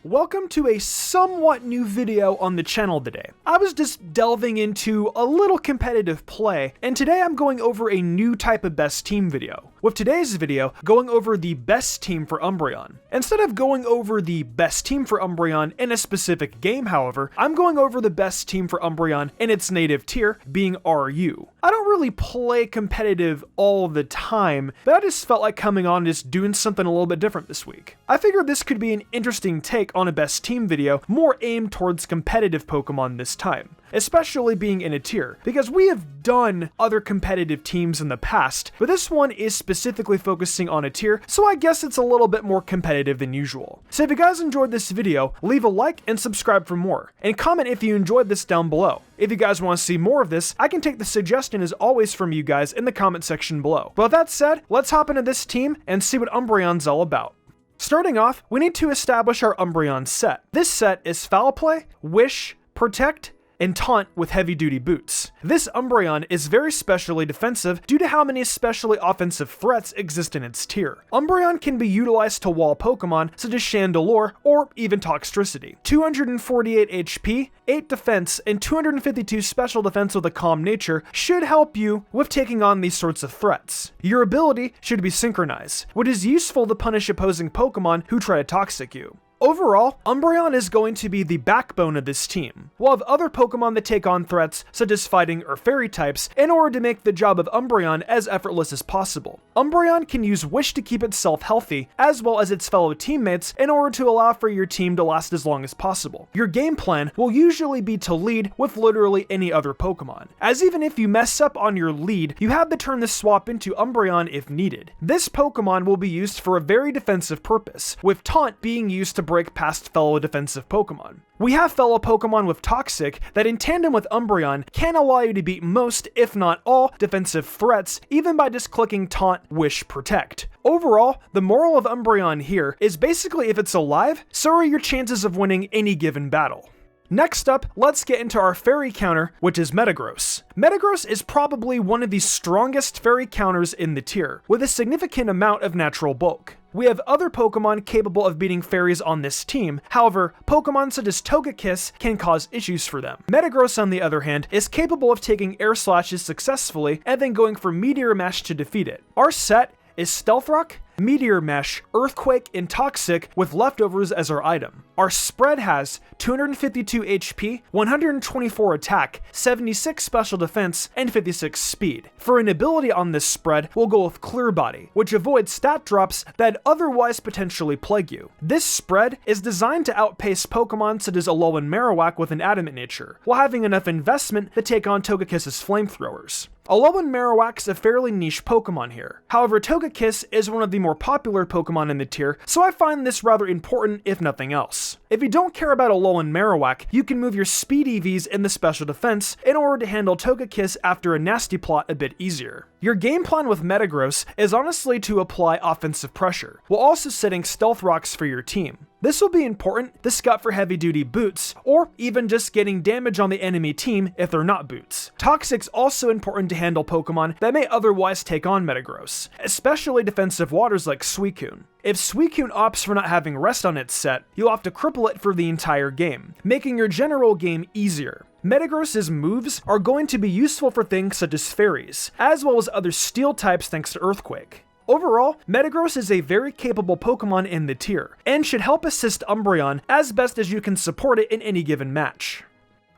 Welcome to a somewhat new video on the channel today. I was just delving into a little competitive play, and today I'm going over a new type of best team video. With today's video, going over the best team for Umbreon. Instead of going over the best team for Umbreon in a specific game, however, I'm going over the best team for Umbreon in its native tier, being RU. I don't really play competitive all the time, but I just felt like coming on and just doing something a little bit different this week. I figured this could be an interesting take on a best team video, more aimed towards competitive Pokemon this time, especially being in a tier, because we have done other competitive teams in the past, but this one is specifically focusing on a tier, so I guess it's a little bit more competitive than usual. So if you guys enjoyed this video, leave a like and subscribe for more, and comment if you enjoyed this down below. If you guys want to see more of this, I can take the suggestion as always from you guys in the comment section below. But with that said, let's hop into this team and see what Umbreon's all about. Starting off, we need to establish our Umbreon set. This set is Foul Play, Wish, Protect, and Taunt with heavy-duty boots. This Umbreon is very specially defensive due to how many especially offensive threats exist in its tier. Umbreon can be utilized to wall Pokemon such as Chandelure or even Toxtricity. 248 HP, 8 defense, and 252 special defense with a calm nature should help you with taking on these sorts of threats. Your ability should be Synchronize, which is useful to punish opposing Pokemon who try to Toxic you. Overall, Umbreon is going to be the backbone of this team. We'll have other Pokemon that take on threats such as fighting or fairy types in order to make the job of Umbreon as effortless as possible. Umbreon can use Wish to keep itself healthy, as well as its fellow teammates, in order to allow for your team to last as long as possible. Your game plan will usually be to lead with literally any other Pokemon, as even if you mess up on your lead, you have the turn to swap into Umbreon if needed. This Pokemon will be used for a very defensive purpose, with Taunt being used to break past fellow defensive Pokemon. We have fellow Pokemon with Toxic that in tandem with Umbreon can allow you to beat most, if not all, defensive threats, even by just clicking Taunt, Wish, Protect. Overall, the moral of Umbreon here is basically if it's alive, so are your chances of winning any given battle. Next up, let's get into our fairy counter, which is Metagross. Metagross is probably one of the strongest fairy counters in the tier, with a significant amount of natural bulk. We have other Pokemon capable of beating fairies on this team, however, Pokemon such as Togekiss can cause issues for them. Metagross, on the other hand, is capable of taking Air Slashes successfully and then going for Meteor Mash to defeat it. Our set is Stealth Rock, Meteor Mesh, Earthquake, and Toxic with leftovers as our item. Our spread has 252 HP, 124 attack, 76 special defense, and 56 speed. For an ability on this spread, we'll go with Clear Body, which avoids stat drops that otherwise potentially plague you. This spread is designed to outpace Pokemon such as Alolan Marowak with an adamant nature, while having enough investment to take on Togekiss's Flamethrowers. Alolan Marowak's a fairly niche Pokemon here. However, Togekiss is one of the more popular Pokemon in the tier, so I find this rather important if nothing else. If you don't care about Alolan Marowak, you can move your speed EVs in the special defense in order to handle Togekiss after a nasty plot a bit easier. Your game plan with Metagross is honestly to apply offensive pressure, while also setting Stealth Rocks for your team. This will be important to scout for heavy-duty boots, or even just getting damage on the enemy team if they're not boots. Toxic's also important to handle Pokemon that may otherwise take on Metagross, especially defensive waters like Suicune. If Suicune opts for not having rest on its set, you'll have to cripple it for the entire game, making your general game easier. Metagross's moves are going to be useful for things such as fairies, as well as other steel types thanks to Earthquake. Overall, Metagross is a very capable Pokemon in the tier, and should help assist Umbreon as best as you can support it in any given match.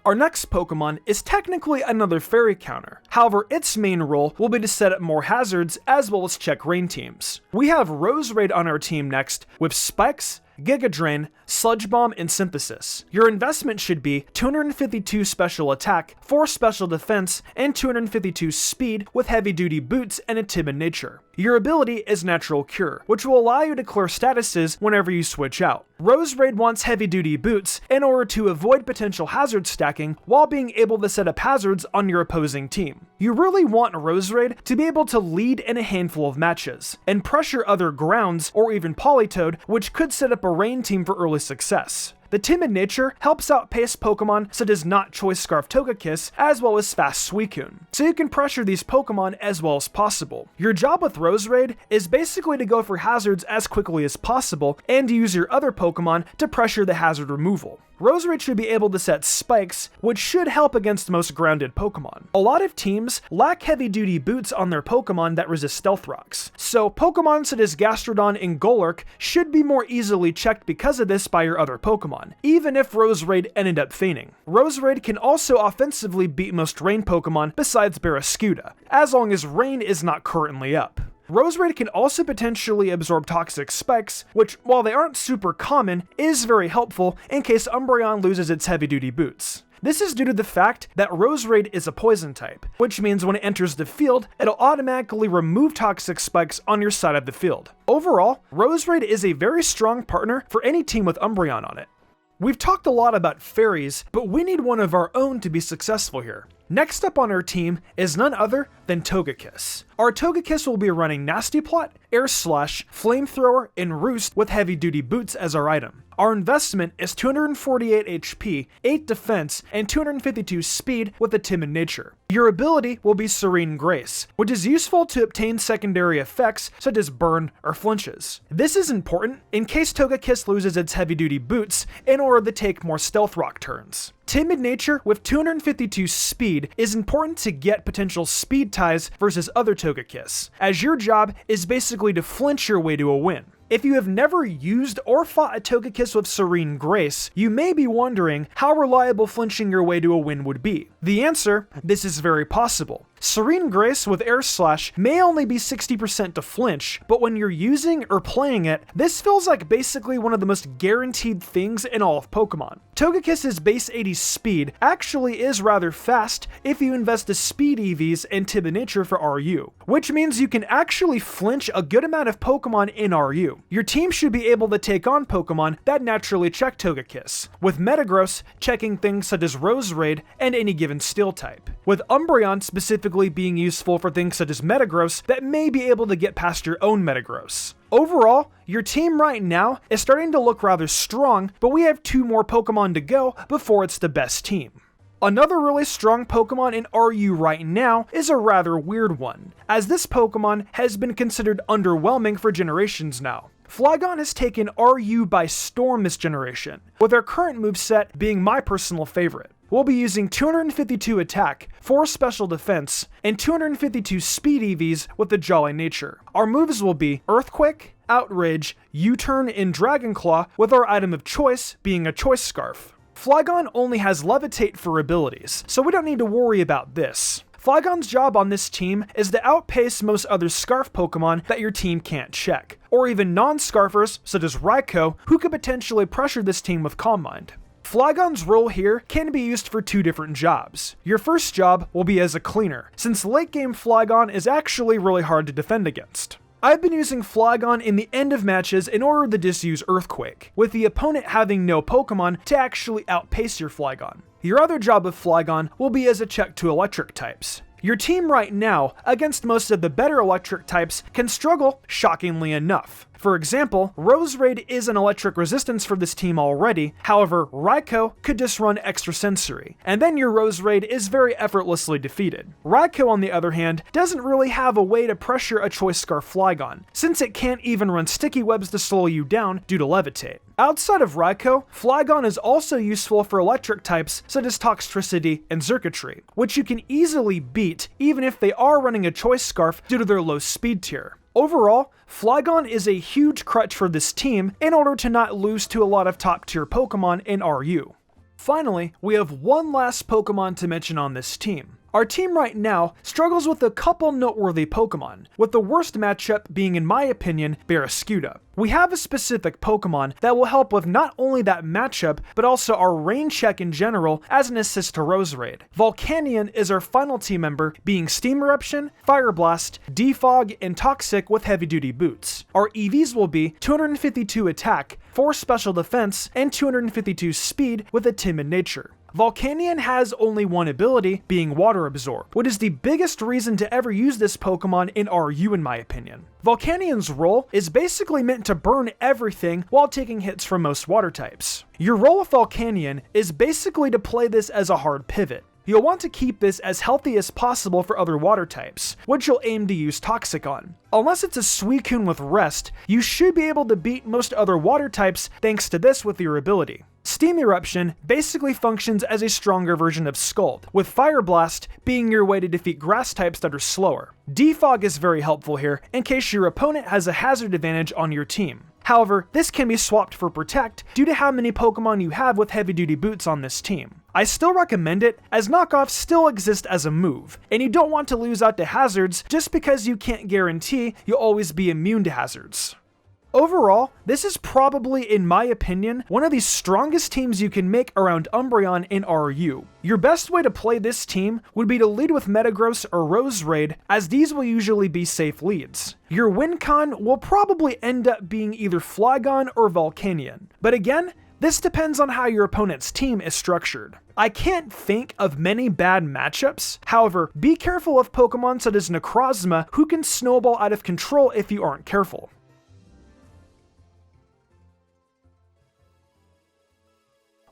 Our next Pokemon is technically another fairy counter, however its main role will be to set up more hazards as well as check rain teams. We have Roserade on our team next, with Spikes, Giga Drain, Sludge Bomb, and Synthesis. Your investment should be 252 special attack, 4 special defense, and 252 speed with heavy-duty boots and a timid nature. Your ability is Natural Cure, which will allow you to clear statuses whenever you switch out. Roserade wants heavy-duty boots in order to avoid potential hazard stacking while being able to set up hazards on your opposing team. You really want Roserade to be able to lead in a handful of matches, and pressure other grounds or even Politoed, which could set up a rain team for early success. The The timid nature helps outpace Pokemon such as not Choice Scarf Togekiss as well as fast Suicune, so you can pressure these Pokemon as well as possible. Your job with Roserade is basically to go for hazards as quickly as possible and use your other Pokemon to pressure the hazard removal. Roserade should be able to set spikes, which should help against most grounded Pokemon. A lot of teams lack heavy-duty boots on their Pokemon that resist Stealth Rocks, so Pokemon such as Gastrodon and Golurk should be more easily checked because of this by your other Pokemon, even if Roserade ended up feigning. Roserade can also offensively beat most Rain Pokemon besides Barraskewda, as long as Rain is not currently up. Roserade can also potentially absorb toxic spikes, which, while they aren't super common, is very helpful in case Umbreon loses its heavy-duty boots. This is due to the fact that Roserade is a poison type, which means when it enters the field, it'll automatically remove toxic spikes on your side of the field. Overall, Roserade is a very strong partner for any team with Umbreon on it. We've talked a lot about fairies, but we need one of our own to be successful here. Next up on our team is none other than Togekiss. Our Togekiss will be running Nasty Plot, Air Slash, Flamethrower, and Roost with heavy-duty boots as our item. Our investment is 248 HP, 8 defense, and 252 speed with a timid nature. Your ability will be Serene Grace, which is useful to obtain secondary effects such as burn or flinches. This is important in case Togekiss loses its heavy-duty boots in order to take more Stealth Rock turns. Timid nature with 252 speed is important to get potential speed ties versus other Togekiss, as your job is basically to flinch your way to a win. If you have never used or fought a Togekiss with Serene Grace, you may be wondering how reliable flinching your way to a win would be. The answer: this is very possible. Serene Grace with Air Slash may only be 60% to flinch, but when you're using or playing it, this feels like basically one of the most guaranteed things in all of Pokemon. Togekiss's base 80 speed actually is rather fast if you invest the speed EVs and timid nature for RU, which means you can actually flinch a good amount of Pokemon in RU. Your team should be able to take on Pokemon that naturally check Togekiss, with Metagross checking things such as Roserade and any given Steel type, with Umbreon specifically being useful for things such as Metagross that may be able to get past your own Metagross. Overall, your team right now is starting to look rather strong, but we have 2 more Pokemon to go before it's the best team. Another really strong Pokemon in RU right now is a rather weird one, as this Pokemon has been considered underwhelming for generations now. Flygon has taken RU by storm this generation, with our current moveset being my personal favorite. We'll be using 252 attack, 4 special defense, and 252 speed EVs with the Jolly nature. Our moves will be Earthquake, Outrage, U-Turn, and Dragon Claw, with our item of choice being a Choice Scarf. Flygon only has Levitate for abilities, so we don't need to worry about this. Flygon's job on this team is to outpace most other Scarf Pokemon that your team can't check, or even non-Scarfers such as Raikou, who could potentially pressure this team with Calm Mind. Flygon's role here can be used for 2 different jobs. Your first job will be as a cleaner, since late game Flygon is actually really hard to defend against. I've been using Flygon in the end of matches in order to disuse Earthquake, with the opponent having no Pokemon to actually outpace your Flygon. Your other job with Flygon will be as a check to electric types. Your team right now, against most of the better electric types, can struggle, shockingly enough. For example, Roserade is an electric resistance for this team already, however, Raikou could just run extrasensory, and then your Roserade is very effortlessly defeated. Raikou, on the other hand, doesn't really have a way to pressure a Choice Scarf Flygon, since it can't even run sticky webs to slow you down due to Levitate. Outside of Raikou, Flygon is also useful for electric types such as Toxtricity and Circuitry, which you can easily beat even if they are running a Choice Scarf due to their low speed tier. Overall, Flygon is a huge crutch for this team in order to not lose to a lot of top tier Pokemon in RU. Finally, we have one last Pokemon to mention on this team. Our team right now struggles with a couple noteworthy Pokemon, with the worst matchup being, in my opinion, Barraskewda. We have a specific Pokemon that will help with not only that matchup, but also our rain check in general as an assist to Roserade. Volcanion is our final team member, being Steam Eruption, Fire Blast, Defog, and Toxic with heavy-duty boots. Our EVs will be 252 attack, 4 special defense, and 252 speed with a timid nature. Volcanion has only one ability, being Water Absorb, which is the biggest reason to ever use this Pokemon in RU in my opinion. Volcanion's role is basically meant to burn everything while taking hits from most water types. Your role with Volcanion is basically to play this as a hard pivot. You'll want to keep this as healthy as possible for other water types, which you'll aim to use Toxic on. Unless it's a Suicune with Rest, you should be able to beat most other water types thanks to this with your ability. Steam Eruption basically functions as a stronger version of Scald, with Fire Blast being your way to defeat grass types that are slower. DEFOG is very helpful here in case your opponent has a hazard advantage on your team. However, this can be swapped for Protect due to how many Pokemon you have with heavy duty boots on this team. I still recommend it, as knockoffs still exist as a move, and you don't want to lose out to hazards just because you can't guarantee you'll always be immune to hazards. Overall, this is probably, in my opinion, one of the strongest teams you can make around Umbreon in RU. Your best way to play this team would be to lead with Metagross or Roserade, as these will usually be safe leads. Your win con will probably end up being either Flygon or Volcanion, but again, this depends on how your opponent's team is structured. I can't think of many bad matchups, however, be careful of Pokemon such as Necrozma who can snowball out of control if you aren't careful.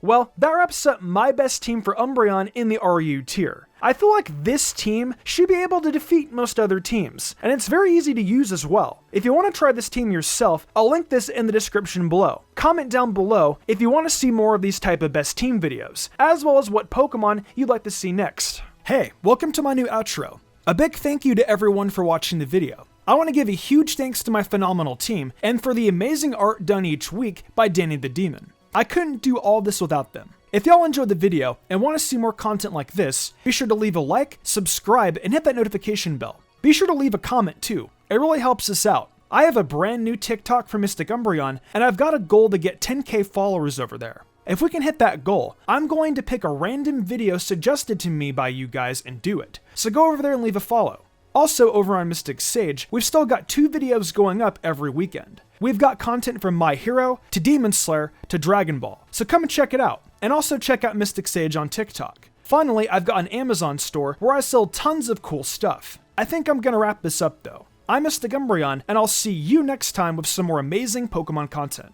Well, that wraps up my best team for Umbreon in the RU tier. I feel like this team should be able to defeat most other teams, and it's very easy to use as well. If you want to try this team yourself, I'll link this in the description below. Comment down below if you want to see more of these type of best team videos, as well as what Pokemon you'd like to see next. Hey, welcome to my new outro. A big thank you to everyone for watching the video. I want to give a huge thanks to my phenomenal team, and for the amazing art done each week by Danny the Demon. I couldn't do all this without them. If y'all enjoyed the video and want to see more content like this, be sure to leave a like, subscribe, and hit that notification bell. Be sure to leave a comment too. It really helps us out. I have a brand new TikTok for Mystic Umbreon, and I've got a goal to get 10k followers over there. If we can hit that goal, I'm going to pick a random video suggested to me by you guys and do it. So go over there and leave a follow. Also, over on MysticSage, we've still got 2 videos going up every weekend. We've got content from My Hero, to Demon Slayer, to Dragon Ball, so come and check it out. And also check out MysticSage on TikTok. Finally, I've got an Amazon store where I sell tons of cool stuff. I think I'm gonna wrap this up though. I'm Mystic Umbreon, and I'll see you next time with some more amazing Pokemon content.